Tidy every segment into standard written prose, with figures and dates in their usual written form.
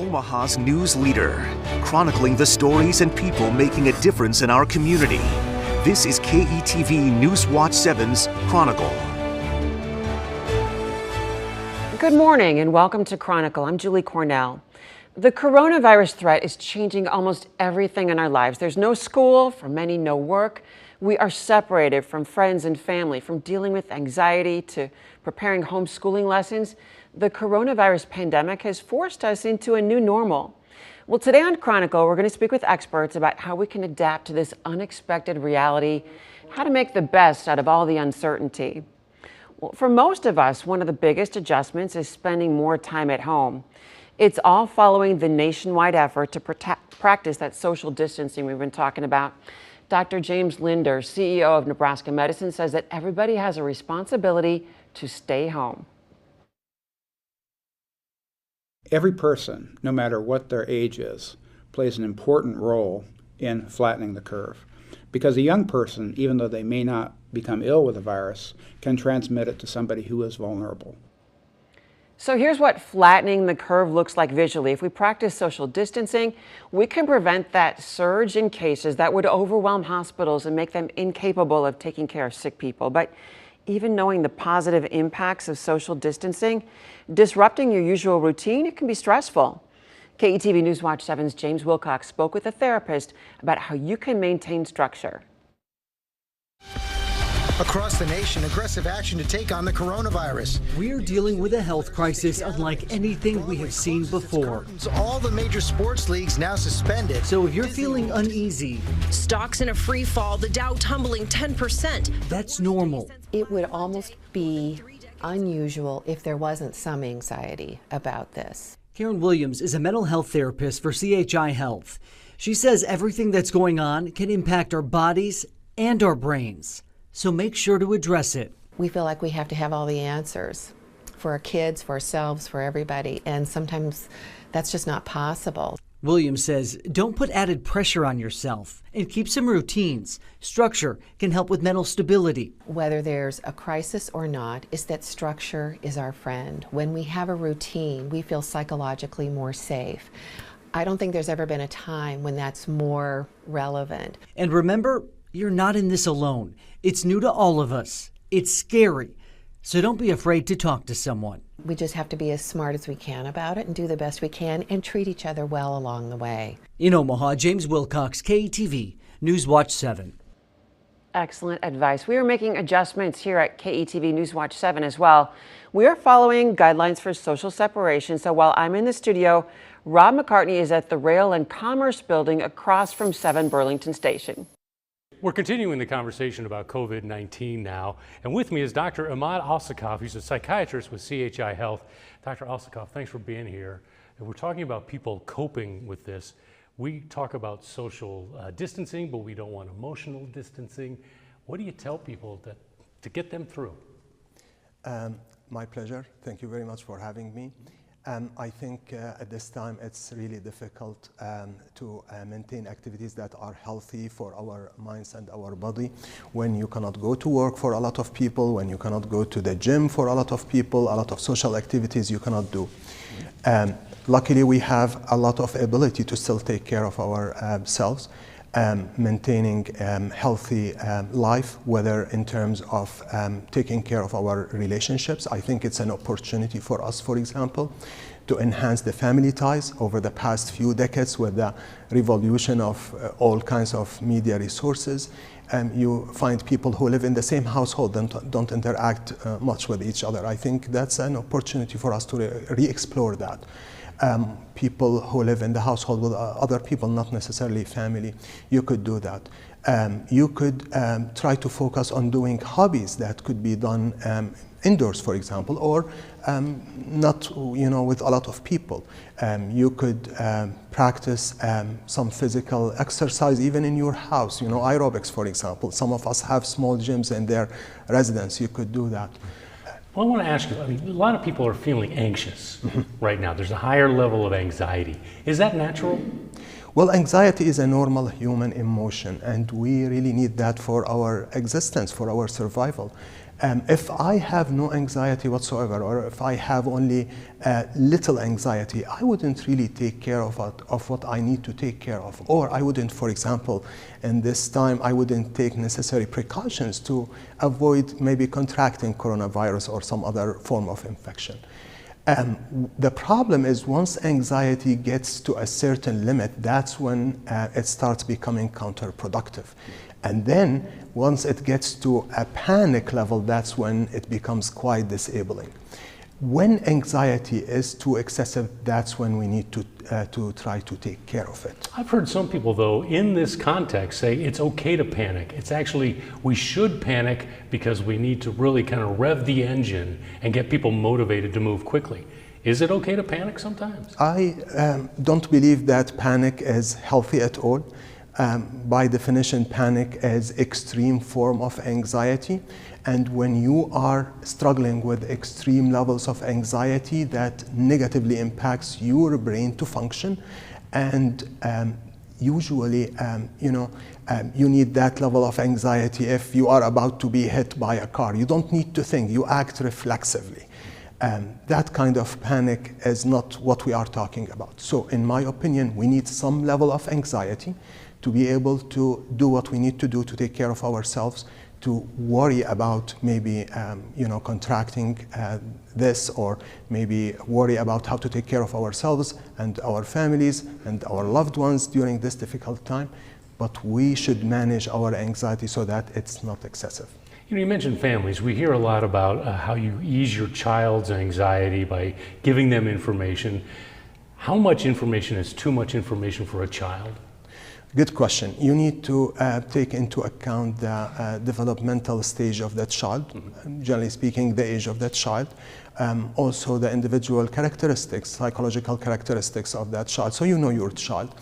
Omaha's news leader, chronicling the stories and people making a difference in our community. This is KETV Newswatch 7's Chronicle. Good morning and welcome to Chronicle. I'm Julie Cornell. The coronavirus threat is changing almost everything in our lives. There's no school, for many no work. We are separated from friends and family, from dealing with anxiety to preparing homeschooling lessons. The coronavirus pandemic has forced us into a new normal. Well, today on Chronicle, we're going to speak with experts about how we can adapt to this unexpected reality, how to make the best out of all the uncertainty. Well, for most of us, one of the biggest adjustments is spending more time at home. It's all following the nationwide effort to practice that social distancing we've been talking about. Dr. James Linder, CEO of Nebraska Medicine, says that everybody has a responsibility to stay home. Every person, no matter what their age is, plays an important role in flattening the curve. Because a young person, even though they may not become ill with the virus, can transmit it to somebody who is vulnerable. So here's what flattening the curve looks like visually. If we practice social distancing, we can prevent that surge in cases that would overwhelm hospitals and make them incapable of taking care of sick people. But even knowing the positive impacts of social distancing, disrupting your usual routine, it can be stressful. KETV Newswatch 7's James Wilcox spoke with a therapist about how you can maintain structure. Across the nation, aggressive action to take on the coronavirus. We're dealing with a health crisis unlike anything we have seen before. All the major sports leagues now suspended. So if you're feeling uneasy, stocks in a free fall, the Dow tumbling 10%. That's normal. It would almost be unusual if there wasn't some anxiety about this. Karen Williams is a mental health therapist for CHI Health. She says everything that's going on can impact our bodies and our brains. So make sure to address it. We feel like we have to have all the answers for our kids, for ourselves, for everybody, and sometimes that's just not possible. Williams says don't put added pressure on yourself and keep some routines. Structure can help with mental stability. Whether there's a crisis or not, is that structure is our friend. When we have a routine, we feel psychologically more safe. I don't think there's ever been a time when that's more relevant. And remember, you're not in this alone. It's new to all of us. It's scary. So don't be afraid to talk to someone. We just have to be as smart as we can about it and do the best we can and treat each other well along the way. In Omaha, James Wilcox, KETV Newswatch 7. Excellent advice. We are making adjustments here at KETV Newswatch 7 as well. We are following guidelines for social separation. So while I'm in the studio, Rob McCartney is at the Rail and Commerce Building across from 7 Burlington Station. We're continuing the conversation about COVID-19 now, and with me is Dr. Ahmad Alsakov. He's a psychiatrist with CHI Health. Dr. Alsakov, thanks for being here. And we're talking about people coping with this. We talk about social distancing, but we don't want emotional distancing. What do you tell people to get them through? My pleasure. Thank you very much for having me. I think at this time it's really difficult to maintain activities that are healthy for our minds and our body. When you cannot go to work for a lot of people, when you cannot go to the gym for a lot of people, a lot of social activities you cannot do. Luckily, we have a lot of ability to still take care of ourselves, maintaining healthy life, whether in terms of taking care of our relationships. I think it's an opportunity for us, for example, to enhance the family ties over the past few decades with the revolution of all kinds of media resources. You find people who live in the same household don't interact much with each other. I think that's an opportunity for us to re-explore that. People who live in the household with other people, not necessarily family, you could do that. You could try to focus on doing hobbies that could be done indoors, for example, or not, with a lot of people. You could practice some physical exercise even in your house, aerobics, for example. Some of us have small gyms in their residence. You could do that. Well, I want to ask you, a lot of people are feeling anxious right now. There's a higher level of anxiety. Is that natural? Well, anxiety is a normal human emotion, and we really need that for our existence, for our survival. If I have no anxiety whatsoever, or if I have only little anxiety, I wouldn't really take care of what I need to take care of. Or I wouldn't, for example, in this time, I wouldn't take necessary precautions to avoid maybe contracting coronavirus or some other form of infection. The problem is once anxiety gets to a certain limit, that's when it starts becoming counterproductive. And then once it gets to a panic level, that's when it becomes quite disabling. When anxiety is too excessive, that's when we need to try to take care of it. I've heard some people, though, in this context say it's okay to panic. It's actually, we should panic because we need to really kind of rev the engine and get people motivated to move quickly. Is it okay to panic sometimes? I don't believe that panic is healthy at all. By definition, panic is extreme form of anxiety. And when you are struggling with extreme levels of anxiety, that negatively impacts your brain to function. And usually, you need that level of anxiety if you are about to be hit by a car. You don't need to think, you act reflexively. That kind of panic is not what we are talking about. So in my opinion, we need some level of anxiety to be able to do what we need to do to take care of ourselves, to worry about maybe contracting this, or maybe worry about how to take care of ourselves and our families and our loved ones during this difficult time. But we should manage our anxiety so that it's not excessive. You mentioned families. We hear a lot about how you ease your child's anxiety by giving them information. How much information is too much information for a child? Good question. You need to take into account the developmental stage of that child, generally speaking, the age of that child, also the individual characteristics, psychological characteristics of that child. So you know your child.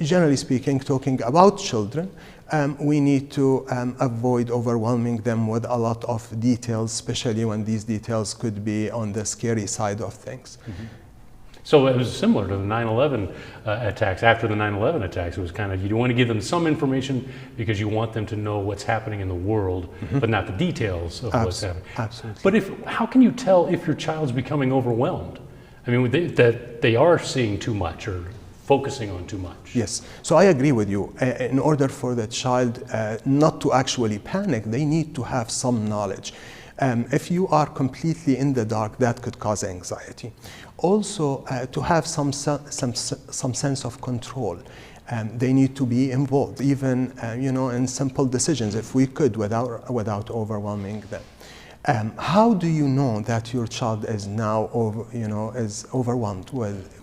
Generally speaking, talking about children, we need to avoid overwhelming them with a lot of details, especially when these details could be on the scary side of things. Mm-hmm. So it was similar to the 9/11 attacks. After the 9/11 attacks, it was kind of, you want to give them some information because you want them to know what's happening in the world, but not the details of what's happening. Absolutely. But how can you tell if your child's becoming overwhelmed? I mean, that they are seeing too much or focusing on too much. Yes, so I agree with you. In order for the child not to actually panic, they need to have some knowledge. If you are completely in the dark, that could cause anxiety. Also, to have some sense of control. They need to be involved, even in simple decisions, if we could, without overwhelming them. How do you know that your child is now is overwhelmed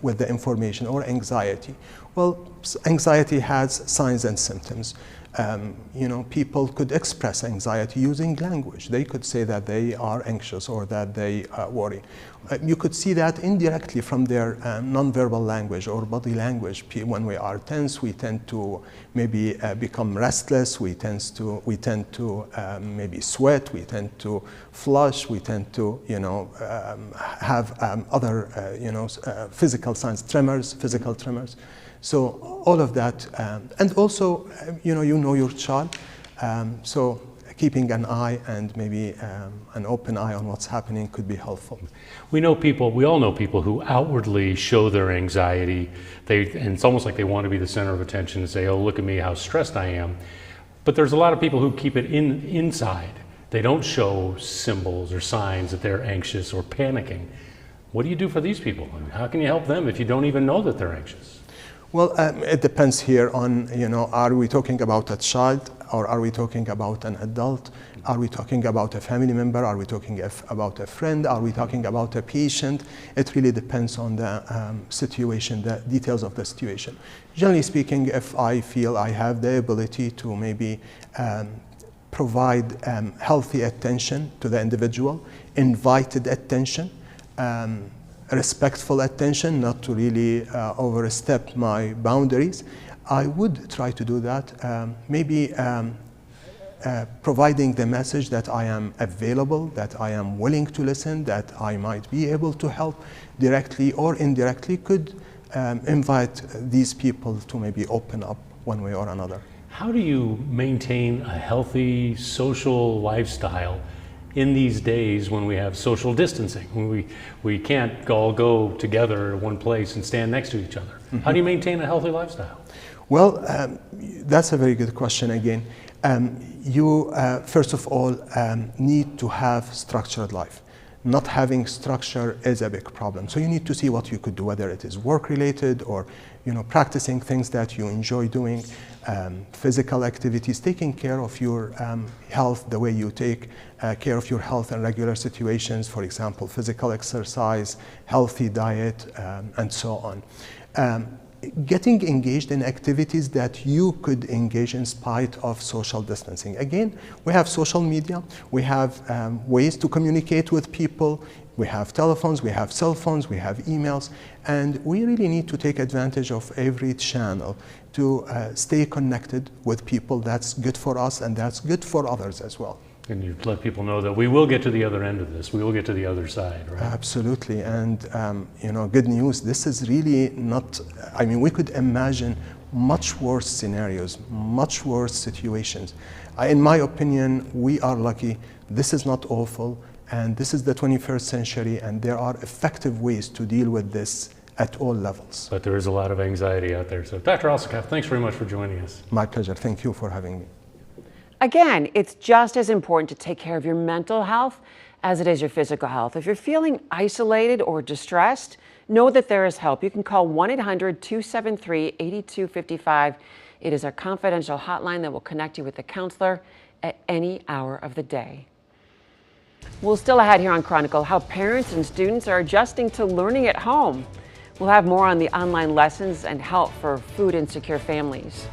with the information or anxiety? Well, anxiety has signs and symptoms. People could express anxiety using language. They could say that they are anxious or that they worry. You could see that indirectly from their nonverbal language or body language. When we are tense, we tend to maybe become restless. We tend to maybe sweat. We tend to flush. We tend to have other physical signs, physical tremors. So all of that, and also, you know your child, so keeping an eye and maybe an open eye on what's happening could be helpful. We all know people who outwardly show their anxiety. And it's almost like they want to be the center of attention and say, oh, look at me, how stressed I am. But there's a lot of people who keep it inside. They don't show symbols or signs that they're anxious or panicking. What do you do for these people? I mean, how can you help them if you don't even know that they're anxious? Well, it depends here on, are we talking about a child or are we talking about an adult? Are we talking about a family member? Are we talking about a friend? Are we talking about a patient? It really depends on the situation, the details of the situation. Generally speaking, if I feel I have the ability to maybe provide healthy attention to the individual, invited attention, respectful attention, not to really overstep my boundaries, I would try to do that. Maybe providing the message that I am available, that I am willing to listen, that I might be able to help directly or indirectly could invite these people to maybe open up one way or another. How do you maintain a healthy social lifestyle in these days when we have social distancing, when we can't all go together in one place and stand next to each other? How do you maintain a healthy lifestyle? Well, that's a very good question again. You, first of all, need to have structured life. Not having structure is a big problem. So you need to see what you could do, whether it is work-related or practicing things that you enjoy doing, physical activities, taking care of your health the way you take care of your health in regular situations, for example, physical exercise, healthy diet, and so on. Getting engaged in activities that you could engage in spite of social distancing. Again, we have social media, we have ways to communicate with people, we have telephones, we have cell phones, we have emails, and we really need to take advantage of every channel to stay connected with people. That's good for us and that's good for others as well. And you let people know that we will get to the other end of this. We will get to the other side, right? Absolutely. And, good news, this is really not, we could imagine much worse scenarios, much worse situations. In my opinion, we are lucky. This is not awful. And this is the 21st century. And there are effective ways to deal with this at all levels. But there is a lot of anxiety out there. So Dr. Alsakov, thanks very much for joining us. My pleasure. Thank you for having me. Again, it's just as important to take care of your mental health as it is your physical health. If you're feeling isolated or distressed, know that there is help. You can call 1-800-273-8255. It is our confidential hotline that will connect you with a counselor at any hour of the day. We'll still ahead here on Chronicle how parents and students are adjusting to learning at home. We'll have more on the online lessons and help for food insecure families.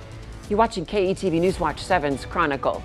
You're watching KETV Newswatch 7's Chronicle.